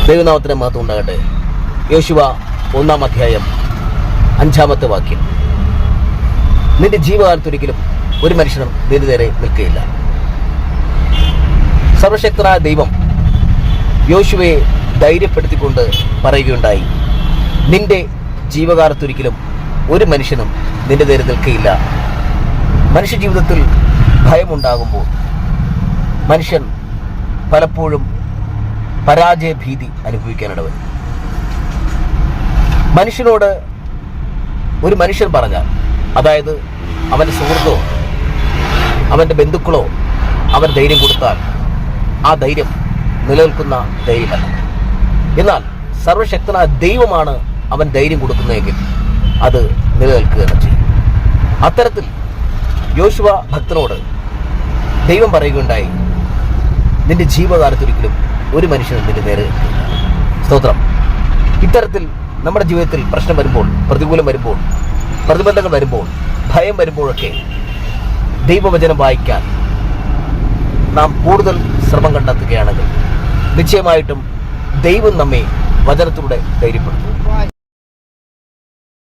ദൈവനാമത്തിന് മഹത്വം ഉണ്ടാകട്ടെ. യോശുവ 1-ാം അധ്യായം 5-ാമത്തെ വാക്യം. നിന്റെ ജീവകാലത്തൊരിക്കലും ഒരു മനുഷ്യനും നിന്റെ നേരെ നിൽക്കുകയില്ല. സർവശക്തനായ ദൈവം യോശുവയെ ധൈര്യപ്പെടുത്തിക്കൊണ്ട് പറയുകയുണ്ടായി, നിന്റെ ജീവകാലത്തൊരിക്കലും ഒരു മനുഷ്യനും നിന്റെ നേരെ നിൽക്കുകയില്ല. മനുഷ്യ ജീവിതത്തിൽ ഭയമുണ്ടാകുമ്പോൾ മനുഷ്യൻ പലപ്പോഴും പരാജയ ഭീതി അനുഭവിക്കാനിടവരും. മനുഷ്യനോട് ഒരു മനുഷ്യൻ പറഞ്ഞാൽ, അതായത് അവൻ്റെ സുഹൃത്തോ അവൻ്റെ ബന്ധുക്കളോ അവൻ ധൈര്യം കൊടുത്താൽ ആ ധൈര്യം നിലനിൽക്കുന്ന ധൈര്യമല്ല. എന്നാൽ സർവശക്തനായ ദൈവമാണ് അവൻ ധൈര്യം കൊടുക്കുന്നതെങ്കിൽ അത് നിലനിൽക്കുക തന്നെ ചെയ്യും. അത്തരത്തിൽ യോശുവ ഭക്തനോട് ദൈവം പറയുകയുണ്ടായി, നിന്റെ ജീവകാലത്തൊരിക്കലും ഒരു മനുഷ്യനും നിന്റെ നേരെ സ്തോത്രം. ഇത്തരത്തിൽ നമ്മുടെ ജീവിതത്തിൽ പ്രശ്നം വരുമ്പോൾ, പ്രതികൂലം വരുമ്പോൾ, പ്രതിബന്ധങ്ങൾ വരുമ്പോൾ, ഭയം വരുമ്പോഴൊക്കെ ദൈവവചനം വായിക്കാൻ നാം കൂടുതൽ ശ്രമം കണ്ടെത്തുകയാണെങ്കിൽ നിശ്ചയമായിട്ടും ദൈവം നമ്മെ വചനത്തിലൂടെ ധൈര്യപ്പെടുത്തും.